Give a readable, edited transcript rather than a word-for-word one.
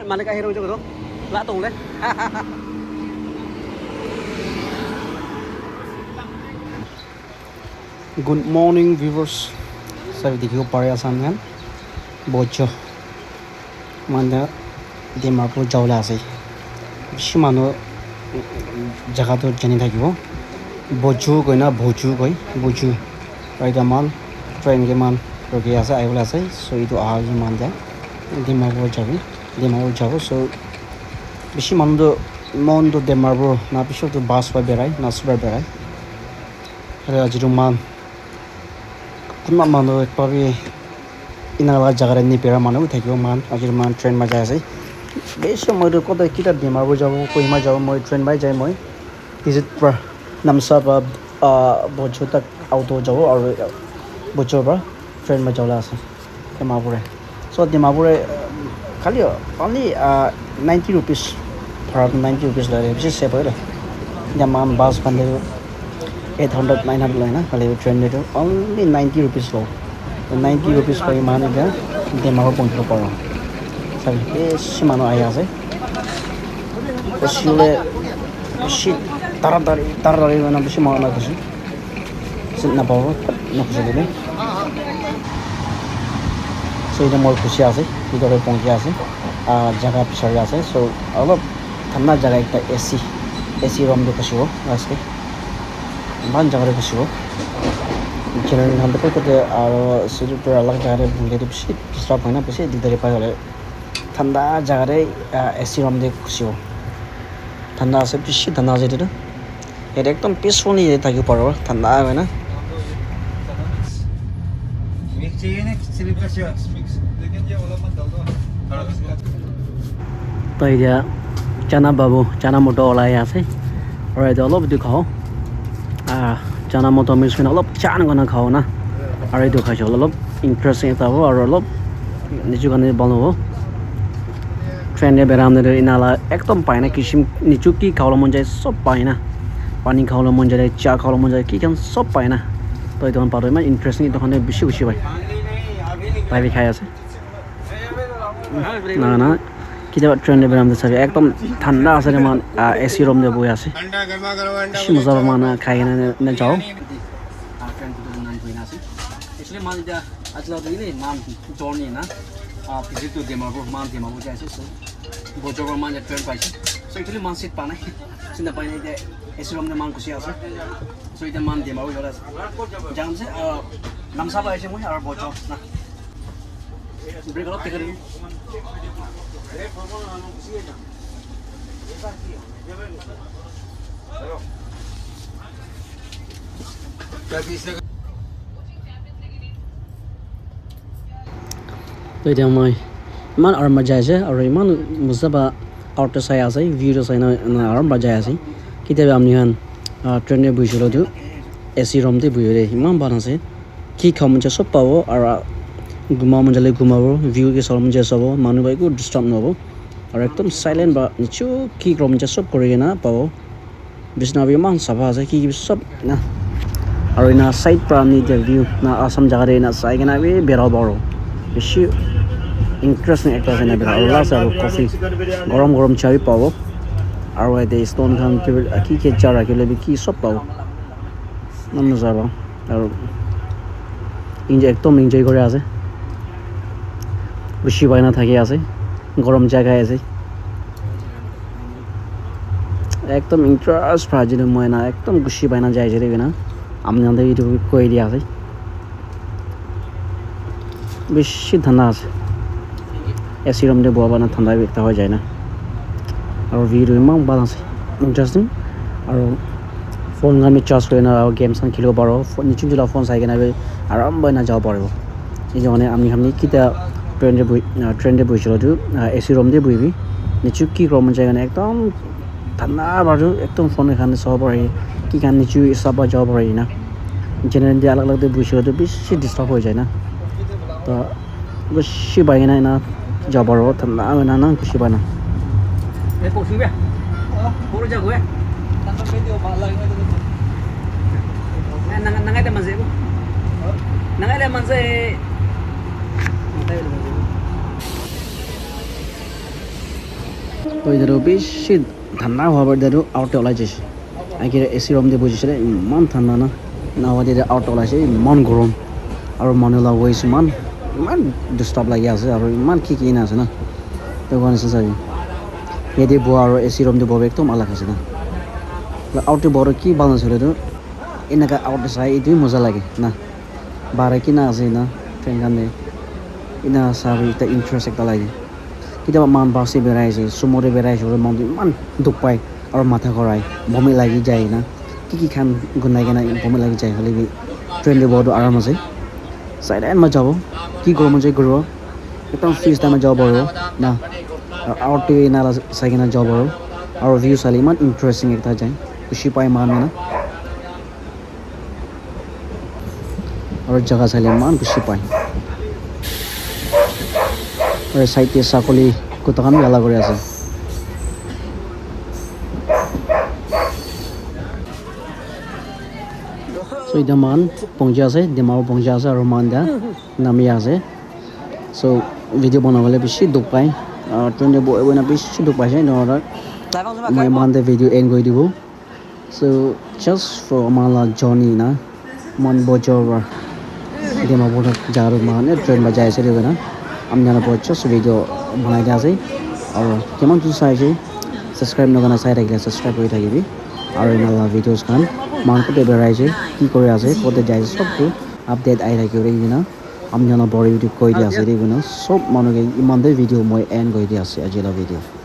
mana cái hero cho cái đó lạ tùng đấy Good morning viewers saya video pare asan kan bojo mana di marpo jauh lah sih si mana jaga tu jenis lagi bo bojo koi na bojo right aman train ke man pergi asa ayo lah sih so itu ahal man dah di marpo jauh so si mana tu mon tu di marpo na pisau tu busไปberai na super berai ada jiruman kuma mano pabi inala jagare ni pera mano thakyo man ajir man train ma jai sai beso moi ko da kita dimar bo jabo koi ma jabo moi train bai jai moi is it pra namsa ba bocho tak auto jabo aur bocho ba train ma jawla ase dimapure so dimapure khali only 90 rupees for 90 rupees la re se pare jaman bus bande 800 900 lah na kalau train itu only 90 rupees loh 90 rupees per mana dia dia mau pun terus orang sabi si mana ayah sih usulnya si tarar mana si mana tu sih nak bawa nak jadi so ini mau kusiah sih itu ada pungkia sih jaga besar sih so kalau tanah jaga itu AC room tu kusiah asli मान जगह पे Shiv general हम तो कहते और सिर्फ पर अलग जगह पे बुले तो पिछले पिछला पॉइंट पे से दिधरे पाए वाले ठंडा जगह रे एसी रूम दे शिव ठंडा से पिछले ठंडा से तो ये एकदम पीसफुल नहीं रहता क्यों पड़ो ठंडा है ना तो ये चना बाबू चना मोटा वाला है यहाँ से और ये तो लोग दिखाओ chana moto mix kena olop chan gona khao na are itu khajo olop interesting ta ho aro olop nichu gane banobo train ne beram ne inala ekdom paina kishim nichu ki khawlo mon jai sob paina pani khawlo mon jai cha khawlo mon jai ki kan sob paina to itu kan paro ma interesting to khane bishi bai bai bi khai ase na kita train ne beram de sabi ekdom thanda ase man AC room de boi ase thanda garma garma shi maza mana khai na jao train to nan koi na ase isliye man ja ajla de ni man journey na visit to demabo man demabo ja ase so bojo man ja train pai so actually man sit pa na sinda pai na de AC room de man kusi ase so ite man demabo jola jam se namsa pai se moi ar bojo na break up tekari तो इधर मैं इमान और मजा है और इमान मुझे out side आसे view side ना और मजा है किधर हमने हन ट्रेन में बुझ लो तो एसी रूम ते बुझ रहे इमान बार से की खाओ मुझे सब पाओ और घुमा मुझे घुमाओ व्यू के साथ मुझे सब मानो भाई को डिस्टर्ब ना हो और एकदम साइलेंट बा निचो की क्रम मुझे सब करेगा ना पाओ बिस्ना भी मान सभा से की सब ना और ना साइड प्राणी दे व्यू ना असम जगह रे ना साइड ना भी बेरा बारो बेशी इंटरेस्टिंग एक्टर ना बेरा और लास्ट और कॉफी गरम चाय पाओ और वे दे स्टोन खान के चारा के लिए भी की सब पाओ ना मजा बा और एकदम एंजॉय करे आसे বেশি বাইনা থাকে আছে গরম জায়গায় আছে একদম ইন্টারেস্ট ফাজিল মই না একদম গুছি বাইনা যায় যে দেবে না আমি আমাদের ভিডিও কই দিয়া আছে বেশি ঠান্ডা আছে এসি রুম দে ববা না ঠান্ডা ব্যক্ত হয়ে যায় না আর ভিডিও ইমান ভালো আছে ইন্টারেস্টিং আর ফোন আমি চার্জ করে না গেমস খেলিব পারো নিচু জলা ফোন চাই কেনে আরাম বাইনা যাব পারব এই জন্য আমি কিতা ट्रेन दे बुझ लो तो एसी रूम दे बुझी निचु की क्रम जाएगा ना एकदम ठंडा बाजू एकदम फोन खाने सब रही की खान निचु सब जॉब रही ना जनरल दे अलग दे बुझ लो तो बेसी डिस्टर्ब हो जाए ना तो बेसी बाइना ना जॉब रो ठंडा ना ना कुछ बना ए पोसी बे पूरा जगह है तंग वीडियो माला नंगा दे मजे नंगा दे मजे ওইদারও বেশি ঠান্ডা হওয়ার দারও আউটে ওলাই যাইছে আগে এসি রুম দিয়ে বসেছিল ইমান ঠান্ডা না না হওয়া দিয়ে আউটে ওলাইছে ইমান গরম আৰু মানুহ লগ হৈছে ইমান ডিষ্টাৰ্ব লাগি আছে আৰু ইমান কি না আছে না তো গণেছে চাবি ইয়াতে বোৱা আৰু এচি ৰুম দিব একদম আলাগ আছে না আউটে বড় কি ভাল নাছিল তো এনেকা আউটে চাই এইটোৱে মজা লাগে না বাৰে কি না আছে না ট্ৰেইন কাৰণে ইনা চাবি এটা ইণ্টাৰেষ্ট এটা লাগে কেতিয়াবা মান বাছে বেৰাইছে চুমৰে বেৰাইছে আৰু মনটো ইমান দুখ পায় আৰু মাথা ঘূৰাই বমি লাগি যায় না কি খান গুণাই কেনে বমি লাগি যায় হ'লে ট্ৰেইন দিব বহুত আৰাম আছে চাই টাইমত যাব কি গৰম যায় ঘূৰিব একদম ফ্ৰিজ টাইমত যাব পাৰোঁ না আউটে নালা চাই কিনে যাব পাৰোঁ আৰু ভিউ চালে ইমান ইণ্টাৰেষ্টিং এটা যায় খুচি পায় মানুহ না আৰু জেগা চালে ইমান খুচি পায় আৰু চাইডে ছাগলী গোটাখন মেলা কৰি আছে চ' এতিয়া মান পঞ্জী আছে ডিমাও পঞ্জী আছে আৰু মান দিয়া নামি আছে চ' ভিডিঅ' বনাবলৈ বেছি দুখ পায় ট্ৰেইনে বৈ না বেছি দুখ পাইছে নহ'লে মই মানতে ভিডিঅ' এণ্ড কৰি দিব চ' জাষ্ট ফৰ আমাৰ জাৰ্ণি না মান বজৰ ডিমাপুৰ যাৰ মানে ট্ৰেইন বাজাই আছে দিব না আমি জানাৰ জাষ্ট ভিডিঅ' বনাই দিয়া আছে আৰু কিমান তুমি চাইছে ছাবস্ক্ৰাইব নকৰা চাই থাকিলে ছাবস্ক্ৰাইব কৰি থাকিবি আৰু নালা ভিডিঅ'জ খান মানকতে বেৰাইছে কি কৰি আছে ক'তে যাইছে চবটো আপডেট আহি থাকিব এইদিনা আমি জানা বড় ইউটিউব কৰি দিয়া আছে এইদিনা চব মানুহে ইমানতে ভিডিঅ' মই এণ্ড কৰি দিয়া আছে আজিৰ ভিডিঅ'